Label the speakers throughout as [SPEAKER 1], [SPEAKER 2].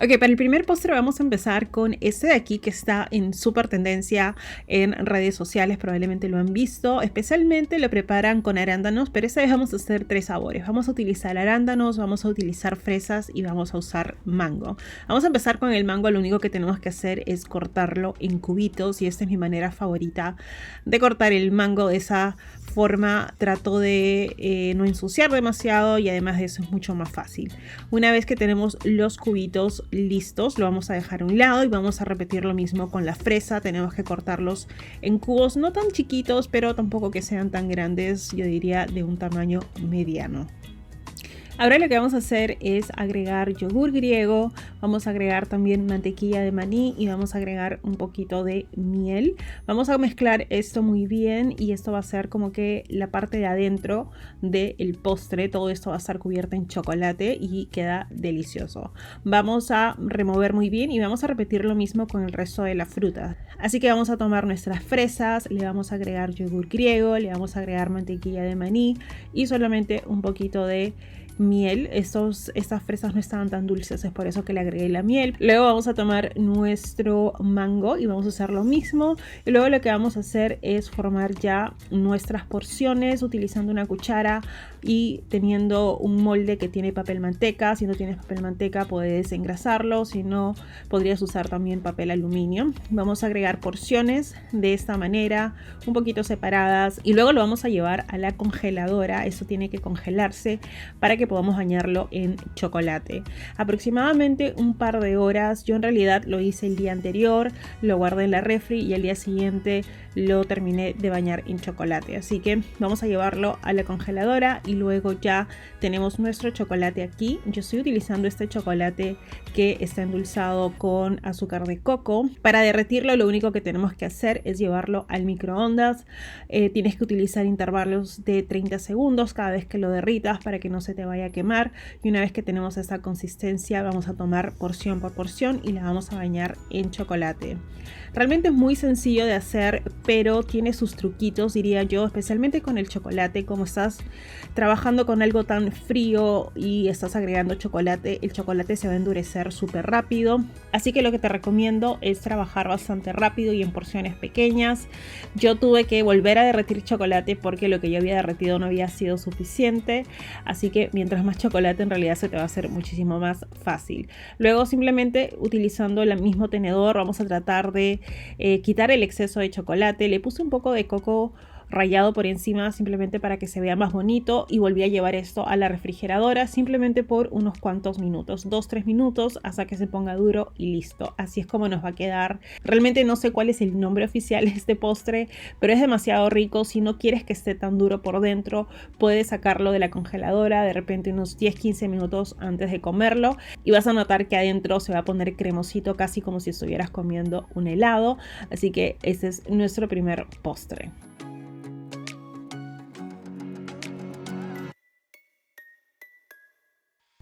[SPEAKER 1] Ok, para el primer postre vamos a empezar con este de aquí que está en súper tendencia en redes sociales, probablemente lo han visto, especialmente lo preparan con arándanos, pero esta vez vamos a hacer 3 sabores. Vamos a utilizar arándanos, vamos a utilizar fresas y vamos a usar mango. Vamos a empezar con el mango, lo único que tenemos que hacer es cortarlo en cubitos y esta es mi manera favorita de cortar el mango. De esa forma trato de no ensuciar demasiado y además de eso es mucho más fácil. Una vez que tenemos los cubitos listos, lo vamos a dejar a un lado y vamos a repetir lo mismo con la fresa. Tenemos que cortarlos en cubos no tan chiquitos, pero tampoco que sean tan grandes, yo diría de un tamaño mediano. Ahora lo que vamos a hacer es agregar yogur griego, vamos a agregar también mantequilla de maní y vamos a agregar un poquito de miel. Vamos a mezclar esto muy bien y esto va a ser como que la parte de adentro del postre. Todo esto va a estar cubierto en chocolate y queda delicioso. Vamos a remover muy bien y vamos a repetir lo mismo con el resto de la fruta. Así que vamos a tomar nuestras fresas, le vamos a agregar yogur griego, le vamos a agregar mantequilla de maní y solamente un poquito de miel. Estas fresas no estaban tan dulces, es por eso que le agregué la miel. Luego vamos a tomar nuestro mango y vamos a hacer lo mismo. Y luego lo que vamos a hacer es formar ya nuestras porciones utilizando una cuchara y teniendo un molde que tiene papel manteca. Si no tienes papel manteca puedes engrasarlo, si no podrías usar también papel aluminio. Vamos a agregar porciones de esta manera, un poquito separadas, y luego lo vamos a llevar a la congeladora. Eso tiene que congelarse para que podamos bañarlo en chocolate. Aproximadamente un par de horas. Yo en realidad lo hice el día anterior, lo guardé en la refri y el día siguiente lo terminé de bañar en chocolate. Así que vamos a llevarlo a la congeladora y luego ya tenemos nuestro chocolate aquí. Yo estoy utilizando este chocolate que está endulzado con azúcar de coco. Para derretirlo lo único que tenemos que hacer es llevarlo al microondas. Tienes que utilizar intervalos de 30 segundos cada vez que lo derritas para que no se te vaya a quemar, y una vez que tenemos esta consistencia vamos a tomar porción por porción y la vamos a bañar en chocolate. Realmente es muy sencillo de hacer, pero tiene sus truquitos, diría yo, especialmente con el chocolate. Como estás trabajando con algo tan frío y estás agregando chocolate, el chocolate se va a endurecer súper rápido, así que lo que te recomiendo es trabajar bastante rápido y en porciones pequeñas. Yo tuve que volver a derretir chocolate porque lo que yo había derretido no había sido suficiente, así que mientras más chocolate en realidad se te va a hacer muchísimo más fácil. Luego simplemente utilizando el mismo tenedor vamos a tratar de quitar el exceso de chocolate. Le puse un poco de coco rallado por encima simplemente para que se vea más bonito y volví a llevar esto a la refrigeradora simplemente por unos cuantos minutos, 2-3 minutos, hasta que se ponga duro y listo. Así es como nos va a quedar. Realmente no sé cuál es el nombre oficial de este postre, pero es demasiado rico. Si no quieres que esté tan duro por dentro, puedes sacarlo de la congeladora de repente unos 10-15 minutos antes de comerlo y vas a notar que adentro se va a poner cremosito, casi como si estuvieras comiendo un helado. Así que este es nuestro primer postre.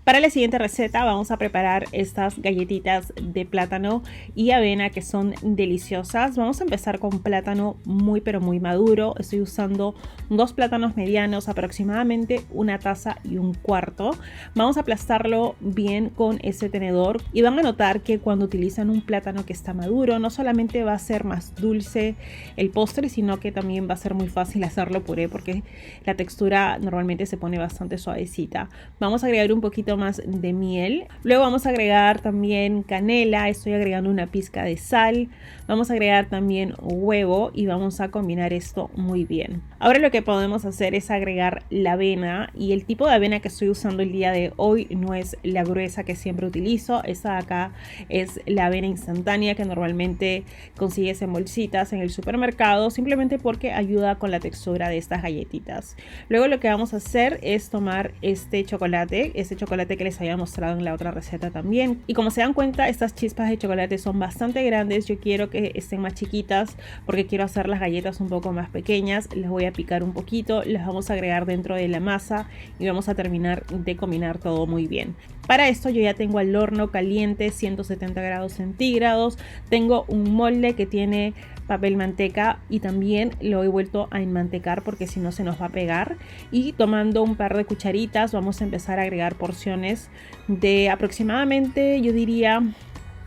[SPEAKER 1] Para la siguiente receta vamos a preparar estas galletitas de plátano y avena que son deliciosas. Vamos a empezar con plátano muy pero muy maduro. Estoy usando 2 plátanos medianos, aproximadamente 1 taza y 1/4. Vamos a aplastarlo bien con ese tenedor y van a notar que cuando utilizan un plátano que está maduro no solamente va a ser más dulce el postre, sino que también va a ser muy fácil hacerlo puré porque la textura normalmente se pone bastante suavecita. Vamos a agregar un poquito más de miel. Luego vamos a agregar también canela. Estoy agregando una pizca de sal. Vamos a agregar también huevo y vamos a combinar esto muy bien. Ahora lo que podemos hacer es agregar la avena, y el tipo de avena que estoy usando el día de hoy no es la gruesa que siempre utilizo. Esta de acá es la avena instantánea que normalmente consigues en bolsitas en el supermercado, simplemente porque ayuda con la textura de estas galletitas. Luego lo que vamos a hacer es tomar este chocolate que les había mostrado en la otra receta también, y como se dan cuenta estas chispas de chocolate son bastante grandes. Yo quiero que estén más chiquitas porque quiero hacer las galletas un poco más pequeñas. Las voy a picar un poquito, las vamos a agregar dentro de la masa y vamos a terminar de combinar todo muy bien. Para esto yo ya tengo el horno caliente, 170 grados centígrados. Tengo un molde que tiene papel manteca y también lo he vuelto a enmantecar porque si no se nos va a pegar. Y tomando un par de cucharitas vamos a empezar a agregar porciones porciones de aproximadamente, yo diría,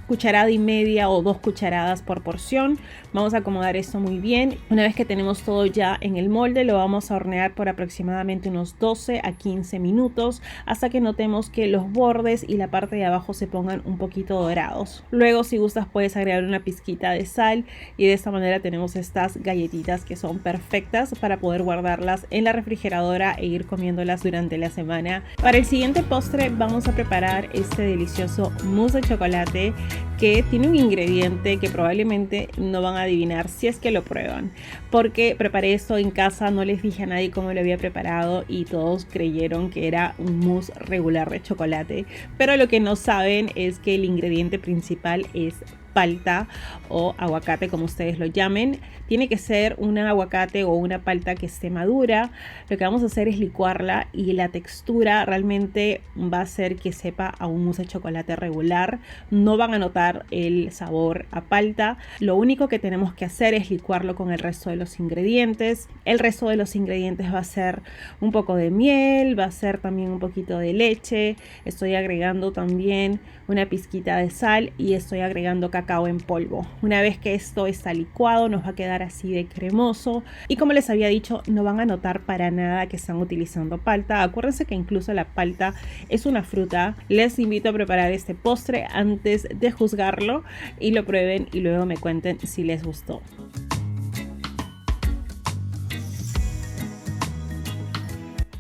[SPEAKER 1] cucharada y media o 2 cucharadas por porción. Vamos a acomodar esto muy bien. Una vez que tenemos todo ya en el molde, lo vamos a hornear por aproximadamente unos 12 a 15 minutos hasta que notemos que los bordes y la parte de abajo se pongan un poquito dorados. Luego, si gustas, puedes agregar una pizquita de sal y de esta manera tenemos estas galletitas que son perfectas para poder guardarlas en la refrigeradora e ir comiéndolas durante la semana. Para el siguiente postre vamos a preparar este delicioso mousse de chocolate que tiene un ingrediente que probablemente no van a adivinar si es que lo prueban, porque preparé esto en casa, no les dije a nadie cómo lo había preparado y todos creyeron que era un mousse regular de chocolate, pero lo que no saben es que el ingrediente principal es palta o aguacate, como ustedes lo llamen. Tiene que ser un aguacate o una palta que esté madura. Lo que vamos a hacer es licuarla y la textura realmente va a hacer que sepa a un mousse de chocolate regular. No van a notar el sabor a palta. Lo único que tenemos que hacer es licuarlo con el resto de los ingredientes. El resto de los ingredientes va a ser un poco de miel, va a ser también un poquito de leche. Estoy agregando también una pizquita de sal y estoy agregando cacao en polvo. Una vez que esto está licuado, nos va a quedar así de cremoso y, como les había dicho, no van a notar para nada que están utilizando palta. Acuérdense que incluso la palta es una fruta. Les invito a preparar este postre antes de juzgarlo y lo prueben y luego me cuenten si les gustó.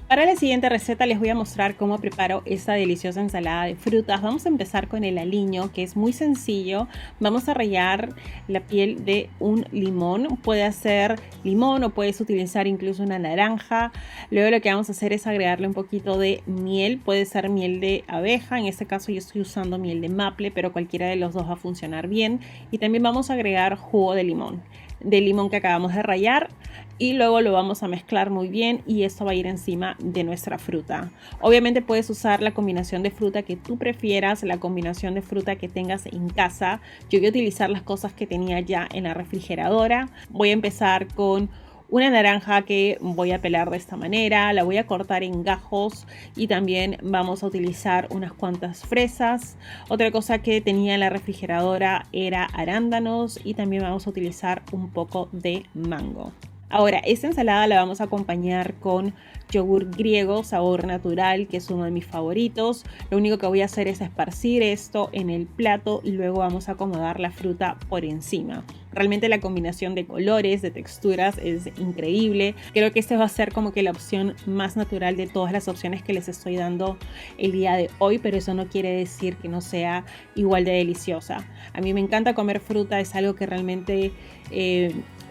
[SPEAKER 1] Para la siguiente receta les voy a mostrar cómo preparo esta deliciosa ensalada de frutas. Vamos a empezar con el aliño, que es muy sencillo. Vamos a rallar la piel de un limón. Puede ser limón o puedes utilizar incluso una naranja. Luego lo que vamos a hacer es agregarle un poquito de miel. Puede ser miel de abeja. En este caso yo estoy usando miel de maple, pero cualquiera de los dos va a funcionar bien. Y también vamos a agregar jugo de limón que acabamos de rallar y luego lo vamos a mezclar muy bien y esto va a ir encima de nuestra fruta. Obviamente puedes usar la combinación de fruta que tú prefieras, la combinación de fruta que tengas en casa. Yo voy a utilizar las cosas que tenía ya en la refrigeradora. Voy a empezar con una naranja que voy a pelar de esta manera, la voy a cortar en gajos y también vamos a utilizar unas cuantas fresas. Otra cosa que tenía en la refrigeradora era arándanos y también vamos a utilizar un poco de mango. Ahora, esta ensalada la vamos a acompañar con yogur griego, sabor natural, que es uno de mis favoritos. Lo único que voy a hacer es esparcir esto en el plato y luego vamos a acomodar la fruta por encima. Realmente la combinación de colores, de texturas es increíble. Creo que esta va a ser como que la opción más natural de todas las opciones que les estoy dando el día de hoy, pero eso no quiere decir que no sea igual de deliciosa. A mí me encanta comer fruta, es algo que realmente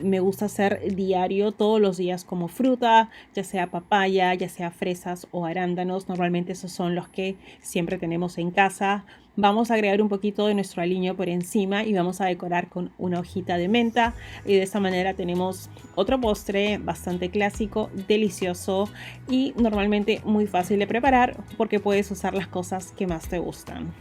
[SPEAKER 1] me gusta hacer diario, todos los días como fruta, ya sea papaya, ya sea fresas o arándanos. Normalmente esos son los que siempre tenemos en casa. Vamos a agregar un poquito de nuestro aliño por encima y vamos a decorar con una hojita de menta y de esta manera tenemos otro postre bastante clásico, delicioso y normalmente muy fácil de preparar porque puedes usar las cosas que más te gustan.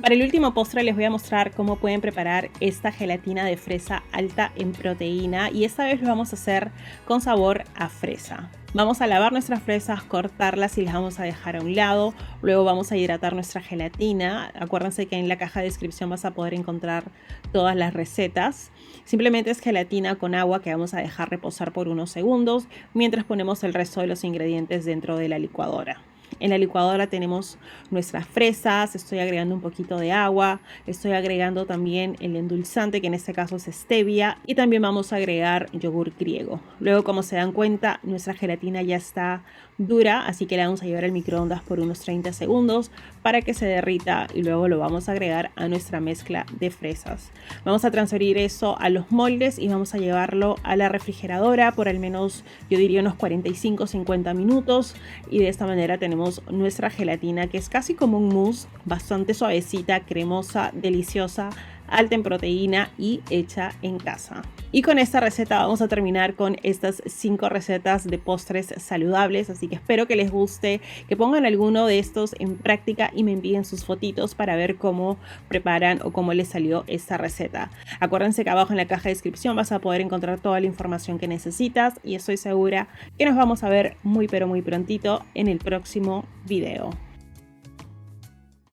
[SPEAKER 1] Para el último postre les voy a mostrar cómo pueden preparar esta gelatina de fresa alta en proteína y esta vez lo vamos a hacer con sabor a fresa. Vamos a lavar nuestras fresas, cortarlas y las vamos a dejar a un lado. Luego vamos a hidratar nuestra gelatina. Acuérdense que en la caja de descripción vas a poder encontrar todas las recetas. Simplemente es gelatina con agua que vamos a dejar reposar por unos segundos mientras ponemos el resto de los ingredientes dentro de la licuadora. En la licuadora tenemos nuestras fresas, estoy agregando un poquito de agua, estoy agregando también el endulzante que en este caso es stevia y también vamos a agregar yogur griego. Luego, como se dan cuenta, nuestra gelatina ya está dura, así que la vamos a llevar al microondas por unos 30 segundos para que se derrita y luego lo vamos a agregar a nuestra mezcla de fresas. Vamos a transferir eso a los moldes y vamos a llevarlo a la refrigeradora por al menos, yo diría, unos 45-50 minutos y de esta manera tenemos nuestra gelatina que es casi como un mousse, bastante suavecita, cremosa, deliciosa, alta en proteína y hecha en casa. Y con esta receta vamos a terminar con estas 5 recetas de postres saludables, así que espero que les guste, que pongan alguno de estos en práctica y me envíen sus fotitos para ver cómo preparan o cómo les salió esta receta. Acuérdense que abajo en la caja de descripción vas a poder encontrar toda la información que necesitas y estoy segura que nos vamos a ver muy pero muy prontito en el próximo video.